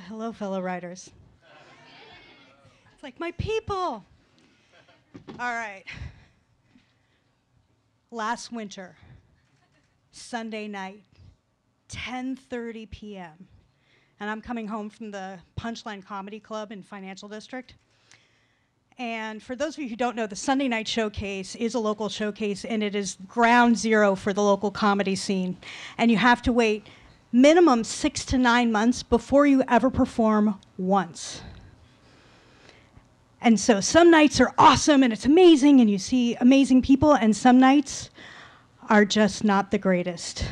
Hello, fellow writers. It's like, my people. All right. Last winter, Sunday night, 10:30 p.m. And I'm coming home from the Punchline Comedy Club in Financial District. And for those of you who don't know, the Sunday Night Showcase is a local showcase, and it is ground zero for the local comedy scene. And you have to wait minimum 6 to 9 months before you ever perform once. And so some nights are awesome, and it's amazing, and you see amazing people, and some nights are just not the greatest.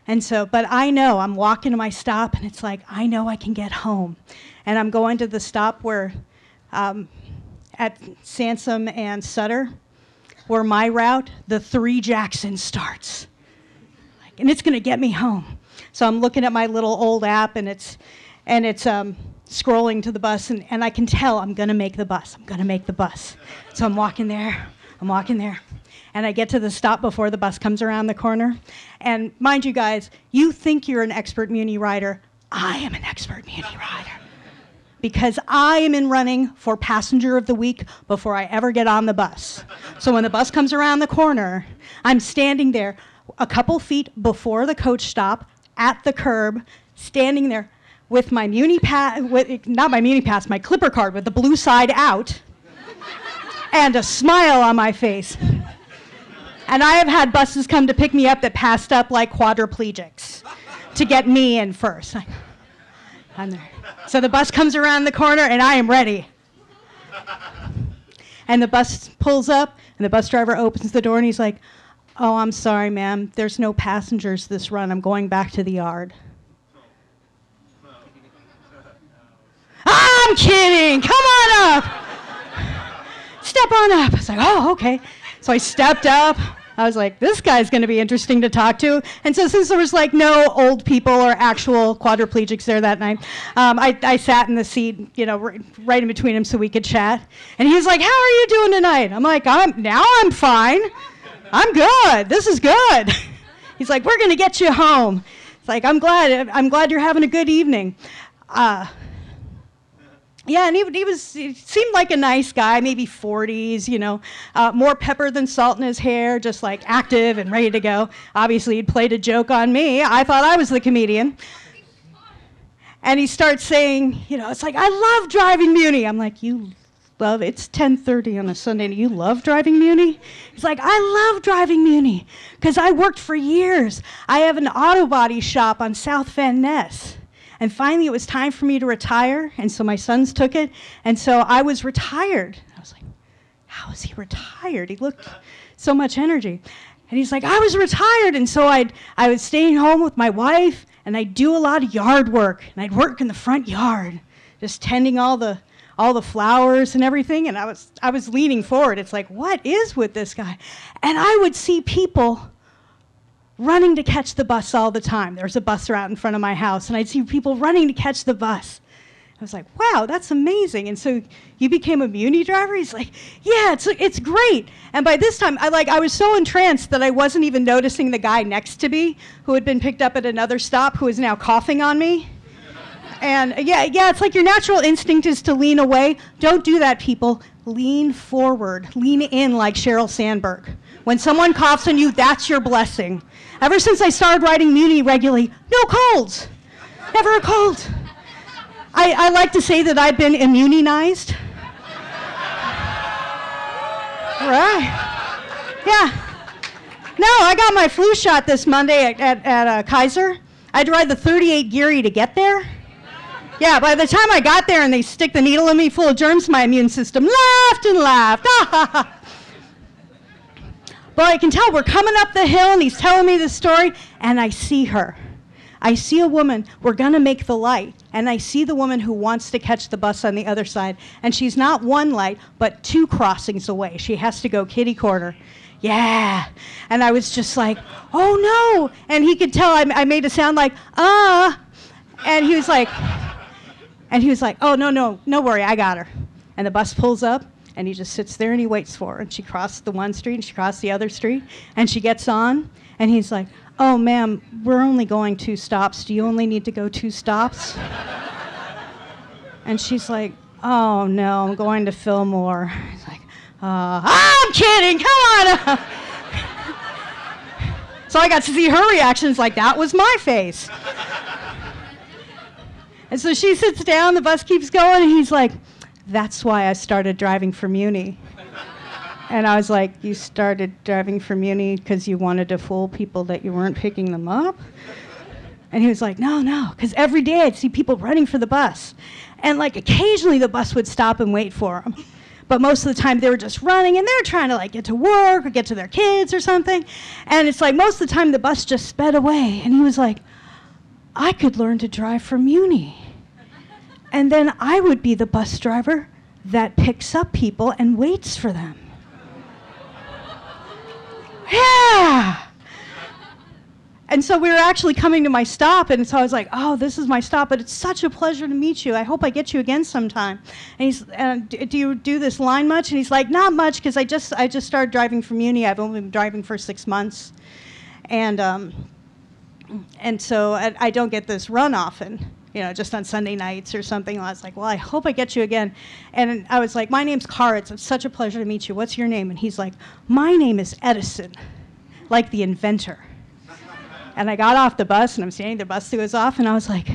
And so, but I know, I'm walking to my stop, and it's like, I know I can get home. And I'm going to the stop where, at Sansom and Sutter, where my route, the 3 Jackson starts. And it's gonna get me home. So I'm looking at my little old app, and it's scrolling to the bus, and I can tell I'm gonna make the bus. I'm gonna make the bus. So I'm walking there, and I get to the stop before the bus comes around the corner. And mind you guys, you think you're an expert Muni rider. I am an expert Muni rider. Because I am in running for passenger of the week before I ever get on the bus. So when the bus comes around the corner, I'm standing there a couple feet before the coach stop at the curb, standing there with my Muni pass, not my Muni pass, my Clipper card with the blue side out, and a smile on my face. And I have had buses come to pick me up that passed up like quadriplegics to get me in first. I'm there. So the bus comes around the corner, and I am ready. And the bus pulls up, and the bus driver opens the door, and he's like, "Oh, I'm sorry, ma'am. There's no passengers this run. I'm going back to the yard." I'm kidding. Come on up. Step on up. I was like, oh, okay. So I stepped up. I was like, this guy's going to be interesting to talk to. And so since there was like no old people or actual quadriplegics there that night, I sat in the seat, right in between them so we could chat. And he was like, "How are you doing tonight?" I'm like, I'm fine. I'm good. This is good. He's like, "We're going to get you home." It's like, I'm glad you're having a good evening. Yeah, and he seemed like a nice guy, maybe 40s, more pepper than salt in his hair, just like active and ready to go. Obviously, he'd played a joke on me. I thought I was the comedian. And he starts saying, it's like, "I love driving Muni." I'm like, it's 10:30 on a Sunday, and you love driving Muni? He's like, "I love driving Muni because I worked for years. I have an auto body shop on South Van Ness. And finally, it was time for me to retire, and so my sons took it, and so I was retired." I was like, how is he retired? He looked so much energy. And he's like, "I was retired, and so I was staying home with my wife, and I'd do a lot of yard work, and I'd work in the front yard, just tending all the flowers and everything." And I was leaning forward. It's like, what is with this guy? And I would see people running to catch the bus all the time. There was a bus route in front of my house, and I'd see people running to catch the bus. I was like, wow, that's amazing. And so you became a Muni driver? He's like, yeah, it's great. And by this time, I was so entranced that I wasn't even noticing the guy next to me who had been picked up at another stop who is now coughing on me. And yeah, it's like your natural instinct is to lean away. Don't do that, people. Lean forward. Lean in like Sheryl Sandberg. When someone coughs on you, that's your blessing. Ever since I started riding Muni regularly, no colds. Never a cold. I like to say that I've been immunized. Right. Yeah. No, I got my flu shot this Monday at Kaiser. I had to ride the 38 Geary to get there. Yeah, by the time I got there and they stick the needle in me full of germs, my immune system laughed and laughed. But I can tell we're coming up the hill, and he's telling me this story, and I see her. I see a woman. We're going to make the light. And I see the woman who wants to catch the bus on the other side. And she's not one light, but 2 crossings away. She has to go kitty corner. Yeah. And I was just like, oh, no. And he could tell I made a sound like, And he was like, oh, no worry, I got her. And the bus pulls up. And he just sits there and he waits for her. And she crossed the one street and she crossed the other street. And she gets on And he's like, oh, ma'am, we're only going 2 stops. Do you only need to go 2 stops? And she's like, oh, no, I'm going to Fillmore. He's like, I'm kidding, come on. So I got to see her reactions like that was my face. And so she sits down, the bus keeps going, and he's like, that's why I started driving for Muni. And I was like, you started driving for Muni because you wanted to fool people that you weren't picking them up? And he was like, no, because every day I'd see people running for the bus. And like occasionally the bus would stop and wait for them. But most of the time they were just running and they were trying to like get to work or get to their kids or something. And it's like most of the time the bus just sped away. And he was like, I could learn to drive for Muni. And then I would be the bus driver that picks up people and waits for them. Yeah. And so we were actually coming to my stop, and so I was like, oh, this is my stop, but it's such a pleasure to meet you. I hope I get you again sometime. And he's, do you do this line much? And he's like, not much, because I just started driving for Muni. I've only been driving for 6 months. And so I don't get this run often, just on Sunday nights or something. I was like, well, I hope I get you again. And I was like, my name's Cara. It's such a pleasure to meet you. What's your name? And he's like, my name is Edison, like the inventor. And I got off the bus, and I'm standing there, the bus goes off, and I was like,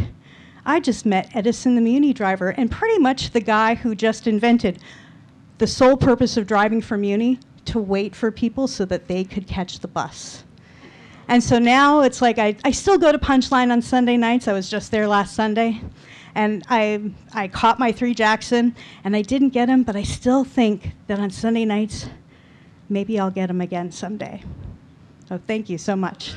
I just met Edison, the Muni driver, and pretty much the guy who just invented the sole purpose of driving for Muni, to wait for people so that they could catch the bus. And so now it's like I still go to Punchline on Sunday nights. I was just there last Sunday. And I caught my 3 Jackson, and I didn't get him, but I still think that on Sunday nights, maybe I'll get him again someday. So thank you so much.